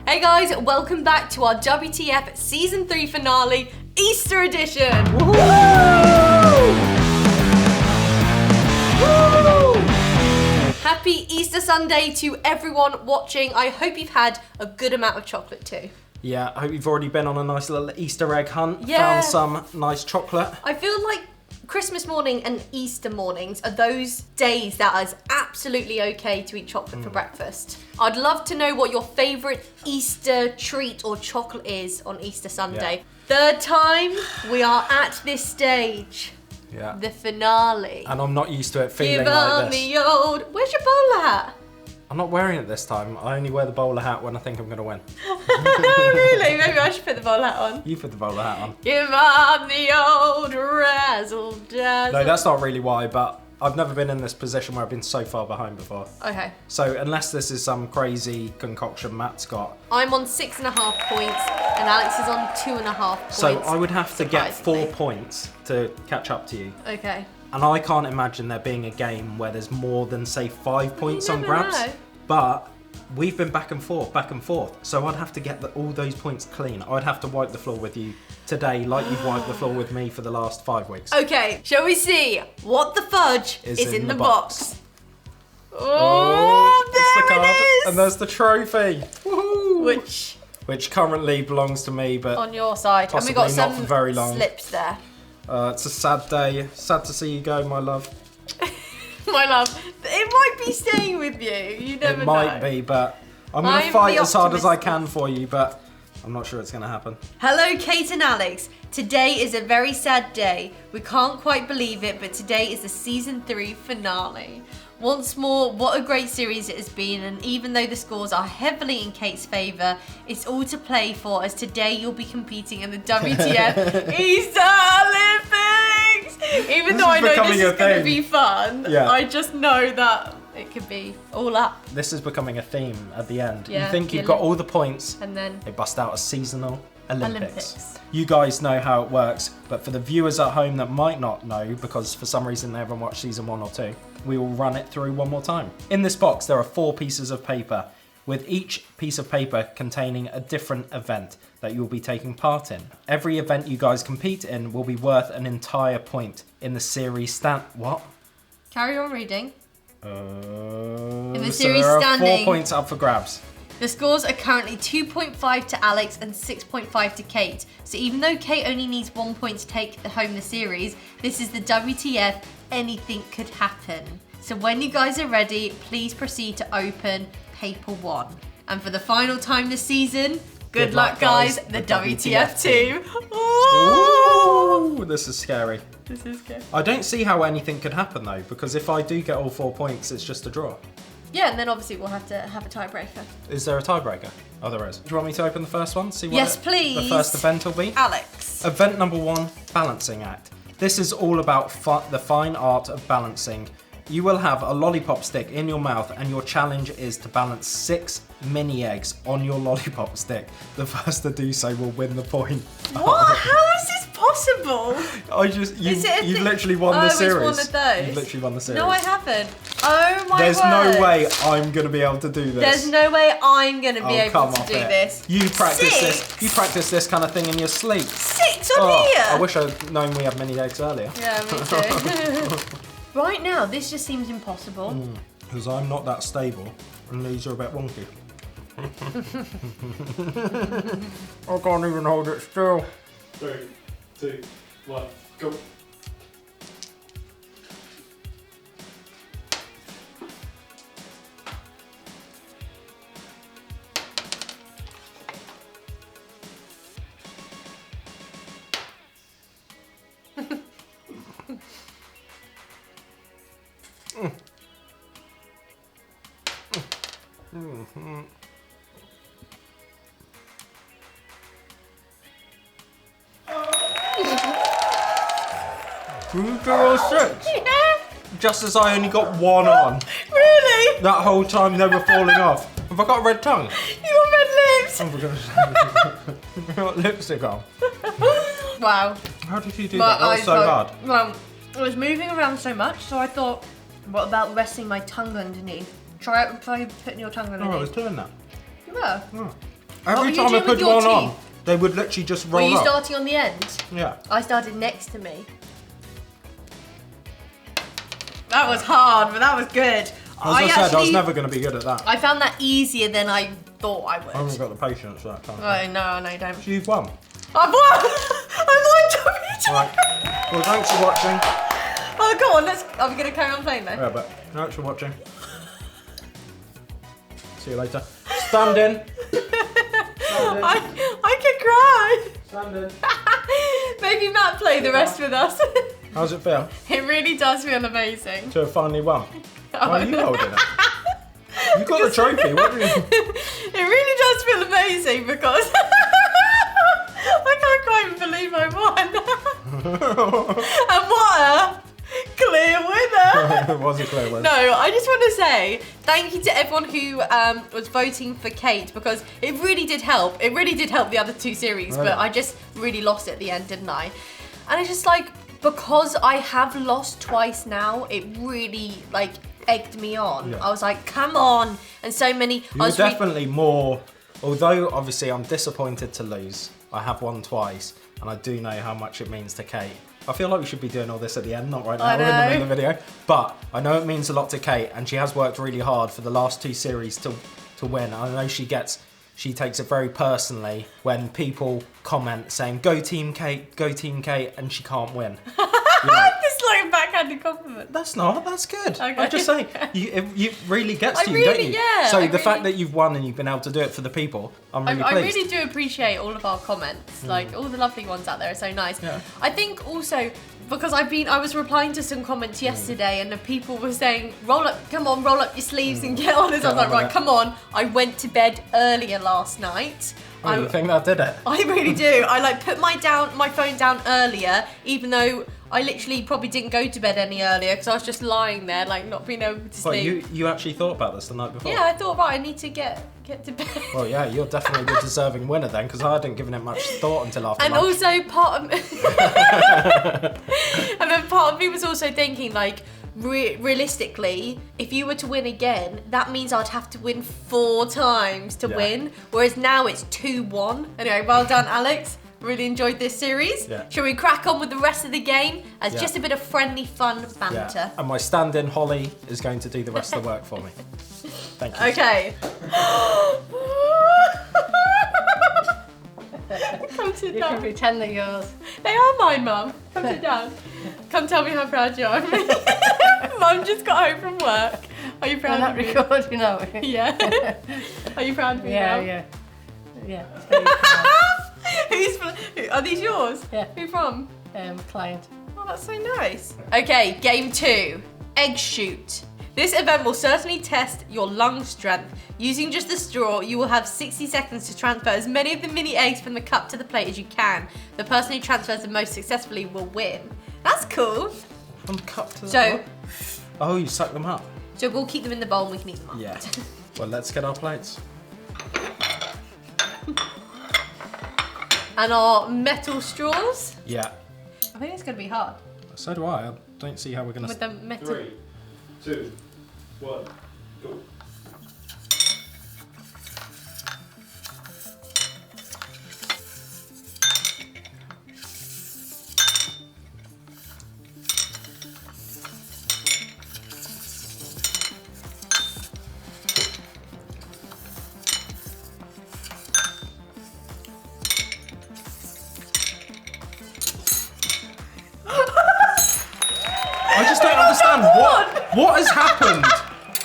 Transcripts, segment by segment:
Hey guys, welcome back to our WTF Season 3 finale, Easter edition! Woo! Woo! Happy Easter Sunday to everyone watching. I hope you've had a good amount of chocolate too. Yeah, I hope you've already been on a nice little Easter egg hunt, Yeah. found some nice chocolate. I feel like Christmas morning and Easter mornings are those days that is absolutely okay to eat chocolate for breakfast. I'd love to know what your favourite Easter treat or chocolate is on Easter Sunday. Yeah. Third time we are at this stage. Yeah. The finale. And I'm not used to it feeling Give like on this. the old... Where's your bowler hat? I'm not wearing it this time. I only wear the bowler hat when I think I'm going to win. Really? Maybe I should put the bowler hat on. You put the bowler hat on. Give on the old razzle dazzle. No, that's not really why, but I've never been in this position where I've been so far behind before. Okay. So unless this is some crazy concoction Matt's got. I'm on 6.5 points and Alex is on 2.5 points. So I would have to get 4 surprisingly. points to catch up to you. Okay. And I can't imagine there being a game where there's more than, say, 5 points on never grabs. know. But we've been back and forth. So I'd have to get all those points clean. I'd have to wipe the floor with you today like you've wiped the floor with me for the last 5 weeks. Okay, shall we see what the fudge is in the box? Oh, there it's the card. it is! And there's the trophy. Woohoo! Which currently belongs to me, but on your side. And we got possibly not some for very long. slips there. It's a sad day. Sad to see you go, my love. My love, it might be staying with you. You never know. It might be, but I'm going to I'm fight the as hard as I optimist. can for you, but I'm not sure it's going to happen. Hello, Kate and Alex. Today is a very sad day. We can't quite believe it, but today is the Season 3 finale. Once more, what a great series it has been, and even though the scores are heavily in Kate's favour, it's all to play for, as today you'll be competing in the WTF Easter Olympics! Even though I know this is going to be fun, Yeah. I just know that it could be all up. This is becoming a theme at the end. Yeah, You think the you've got all the points, And then they bust out a seasonal Olympics. Olympics. You guys know how it works, but for the viewers at home that might not know, because for some reason they haven't watched season 1 or 2, we will run it through one more time. In this box, there are 4 pieces of paper, with each piece of paper containing a different event that you'll be taking part in. Every event you guys compete in will be worth an entire point in the series What? carry on reading. In the series there are standing- 4 points up for grabs. The scores are currently 2.5 to Alex and 6.5 to Kate. So even though Kate only needs 1 point to take home the series, this is the WTF, anything could happen. So when you guys are ready, please proceed to open paper 1. And for the final time this season, good luck guys, the WTF team. Ooh, this is scary. This is good. I don't see how anything could happen though, because if I do get all 4 points, it's just a draw. Yeah, and then obviously we'll have to have a tiebreaker. Is there a tiebreaker? Oh, there is. Do you want me to open the first one? See what Yes, please. the first event will be? Alex. Event number 1, balancing act. This is all about the fine art of balancing. You will have a lollipop stick in your mouth and your challenge is to balance 6 mini eggs on your lollipop stick. The first to do so will win the point. What? How is this possible? You've literally won the series. It's one of those. You've literally won the series. No, I haven't. Oh my There's word. no way I'm going to be able to do this. There's no way I'm going to be able come to off do it. this. You practice 6? this. You practice this kind of thing in your sleep. 6 on here. I wish I'd known we had mini eggs earlier. Yeah, me too. Right now, this just seems impossible. Because I'm not that stable, and these are a bit wonky. I can't even hold it still. 3, 2, 1, go. You do all 6? Yeah. Just as I only got 1 on. Really? That whole time they were falling off. Have I got a red tongue? You got red lips. Oh my gosh. I got lipstick on. Wow. How did you do My that? That was eyes so got- hard. Well, I was moving around so much, so I thought, what about resting my tongue underneath? Try putting your tongue Oh, I was underneath. doing that. You were. Oh. Every you time I doing with put your one on, teeth? they would literally just Were roll you up. starting on the end? Yeah. I started next to me. That was hard, but that was good. As I said, I was actually- never going to be good at that. I found that easier than I thought I would. I haven't got the patience for that kind of thing. Oh, no, don't. So you've won. I've won! I won WTF! Right. Well, thanks for watching. Oh, go on, are we going to carry on playing though? Yeah, but thanks for watching. See you later. Stand in. I can cry! Stand in. Maybe Matt play the rest with us. How's it feel It really does feel amazing. to have finally won? Why are you no. holding it? You got the trophy. What do you? It really does feel amazing because I can't quite believe I won. And what a clear winner! It was a clear win. No, I just want to say thank you to everyone who was voting for Kate because it really did help. It really did help the other two series, Right. but I just really lost it at the end, didn't I? And it's just like, because I have lost twice now, it really like egged me on. Yeah. I was like, come on. And so many... You I were was definitely more, although obviously I'm disappointed to lose. I have won twice, and I do know how much it means to Kate. I feel like we should be doing all this at the end, not right now, I we're in the middle know. of the video. But I know it means a lot to Kate, and she has worked really hard for the last two series to win. I know she takes it very personally when people comment saying, go Team Kate, and she can't win. You know, It's like a backhanded compliment. that's good. Okay. I just say, it really gets I to you, really- don't you? yeah, So I the fact really- that you've won and you've been able to do it for the people, I'm really I pleased. really do appreciate all of our comments. Like all the lovely ones out there are so nice. Yeah. I think also because I was replying to some comments yesterday and the people were saying, roll up your sleeves and get on this. I was Get like, on right, with it. come on. I went to bed earlier last night. Oh, you think that did it? I really do. I like put my phone down earlier, even though I literally probably didn't go to bed any earlier because I was just lying there, like not being able to But sleep. you actually thought about this the night before? Yeah, I thought, right, I need to get to bed. Well, yeah, you're definitely the deserving winner then, because I hadn't given it much thought until after And lunch. also part of and then part of me was also thinking like realistically, if you were to win again, that means I'd have to win 4 times to Yeah. win, whereas now it's 2-1. Anyway, well done, Alex. Really enjoyed this series. Yeah. Shall we crack on with the rest of the game as Yeah. just a bit of friendly fun banter? Yeah. And my stand-in Holly is going to do the rest of the work for me. Thank you. Okay. Come sit You can down. pretend they're yours. They are mine, Mum. Come sit down. Come tell me how proud you are of me. Mum just got home from work. Are you proud They're of not me? recording, you know. Yeah. Are you proud of me, Yeah, Mum? yeah. Yeah, it's very proud. Are these yours? Yeah. Who from? Client. Oh, that's so nice. Okay, game 2. Egg shoot. This event will certainly test your lung strength. Using just the straw, you will have 60 seconds to transfer as many of the mini eggs from the cup to the plate as you can. The person who transfers the most successfully will win. That's cool. From the cup to the So, cup? Oh, you suck them up? so we'll keep them in the bowl and we can eat them up. Yeah. Well, let's get our plates. And our metal straws. Yeah. I think it's going to be hard So do I. I don't see how we're going with to... the metal. 3, 2, 1, go. I just don't understand what has happened.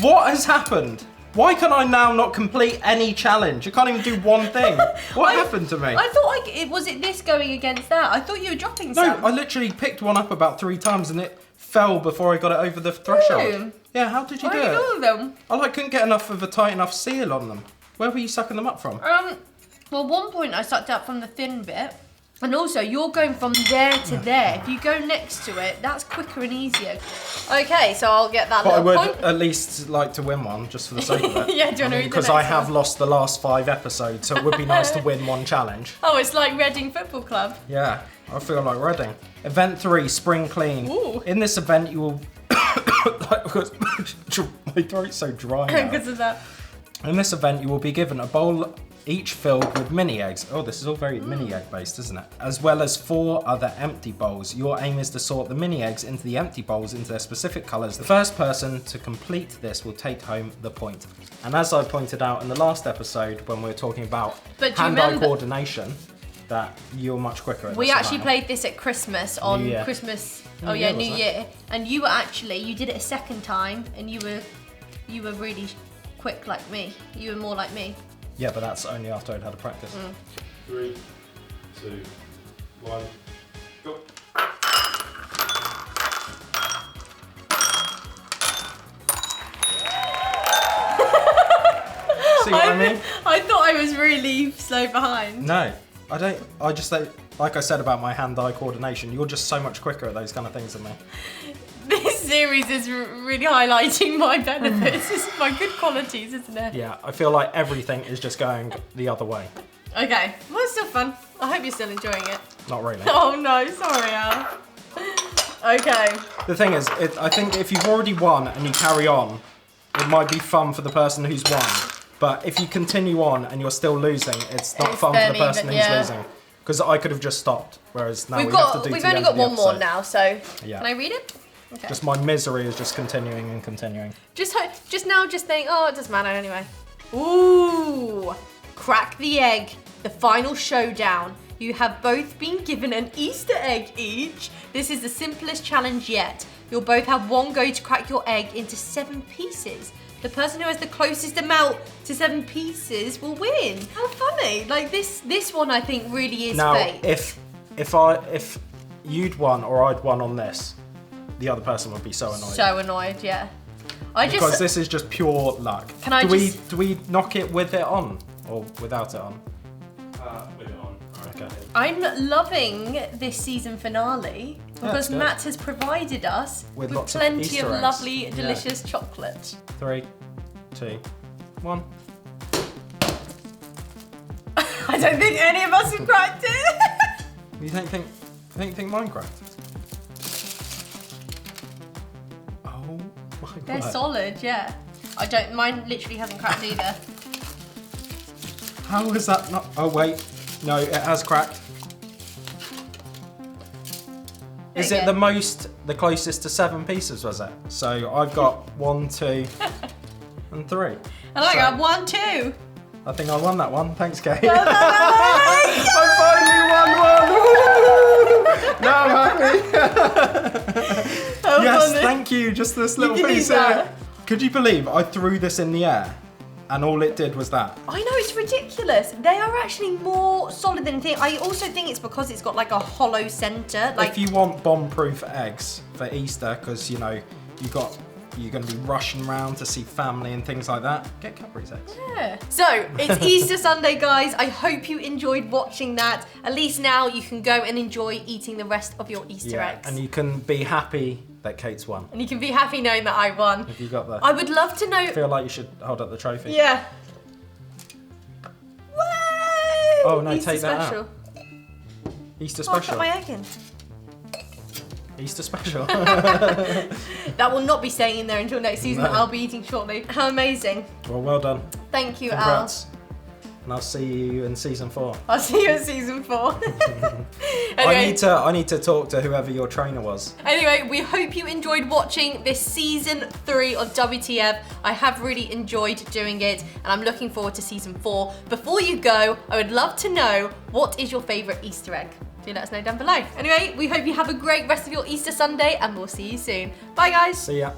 What has happened? Why can I now not complete any challenge? I can't even do one thing. What happened to me? I thought was it this going against that? I thought you were dropping No, some. I literally picked one up about 3 times and it fell before I got it over the threshold. Really? Yeah, how did you do I did it? all of them. I couldn't get enough of a tight enough seal on them. Where were you sucking them up from? Well, one point I sucked up from the thin bit. And also, you're going from there to there. If you go next to it, that's quicker and easier. Okay, so I'll get that But I little would point. at least like to win one, just for the sake of it. Yeah, do you want to read the Because I next have one? lost the last 5 episodes, so it would be nice to win one challenge. Oh, it's like Reading Football Club. Yeah, I feel like Reading. Event 3, Spring Clean. Ooh. In this event, you will... my throat's so dry now. Because of that. In this event, you will be given a bowl each filled with mini eggs. Oh, this is all very mini egg based, isn't it? As well as 4 other empty bowls. Your aim is to sort the mini eggs into the empty bowls into their specific colours. The first person to complete this will take home the point. And as I pointed out in the last episode when we were talking about hand-eye coordination, that you're much quicker at We this actually than I am. played this at Christmas on Christmas. New Year, New wasn't it? Year. And you did it a second time, and you were really quick like me. You were more like me. Yeah, but that's only after I'd had a practice. 3, 2, 1, go. See what I mean? I thought I was really slow behind. No, I don't. I just like I said about my hand-eye coordination, you're just so much quicker at those kind of things than me. This series is really highlighting my benefits. It's my good qualities, isn't it? Yeah, I feel like everything is just going the other way. Okay, well, it's still fun. I hope you're still enjoying it. Not really. Oh no, sorry, Al. Okay. The thing is, I think if you've already won and you carry on, it might be fun for the person who's won. But if you continue on and you're still losing, it's not fun for the person who's losing. Because I could have just stopped, whereas now we have to do We've only got one more now, so can I read it? Okay. Just my misery is just continuing and continuing. Just now, just think, oh, it doesn't matter anyway. Ooh, crack the egg. The final showdown. You have both been given an Easter egg each. This is the simplest challenge yet. You'll both have one go to crack your egg into 7 pieces. The person who has the closest amount to 7 pieces will win. How funny! Like this one, I think really is fate. Now, if you'd won or I'd won on this, the other person would be so annoyed. So annoyed, yeah. Because this is just pure luck. Do we knock it with it on or without it on? With it on. Okay. I'm loving this season finale because Matt has provided us with lots of plenty Easter of eggs. lovely, delicious chocolate. 3, 2, 1. I don't think any of us have cracked it. You don't think mine cracked? Oh my god. They're solid, yeah. Mine literally hasn't cracked either. How is that not? Oh wait, no, it has cracked. Is it the closest to 7 pieces, was it? So I've got 1, 2, and 3. And I got 1, 2. I think I won that one. Thanks, Kate. No, I finally won one! Now I'm happy. Yes, funny. thank you. Just this little can piece eat that. here. Could you believe I threw this in the air and all it did was that? I know, it's ridiculous. They are actually more solid than you think. I also think it's because it's got like a hollow centre. Like, if you want bomb-proof eggs for Easter, because you know you're going to be rushing around to see family and things like that, get Cadbury's eggs. yeah. So, it's Easter Sunday, guys. I hope you enjoyed watching that. At least now you can go and enjoy eating the rest of your Easter eggs. And you can be happy that Kate's won. And you can be happy knowing that I won. Have you got that? I would love to know. I feel like you should hold up the trophy. Yeah. Whoa! Oh no, Easter take that special. out. Easter Oh, I special. put my egg in. Easter special. That will not be staying in there until next season. No. I'll be eating shortly. How amazing. Well done. Thank you, Congrats. And I'll see you in season 4. Al. I'll see you in season 4. Anyway, I need to talk to whoever your trainer was. Anyway, we hope you enjoyed watching this season 3 of WTF. I have really enjoyed doing it and I'm looking forward to season 4. Before you go, I would love to know, what is your favourite Easter egg? Do let us know down below. Anyway, we hope you have a great rest of your Easter Sunday and we'll see you soon. Bye guys. See ya.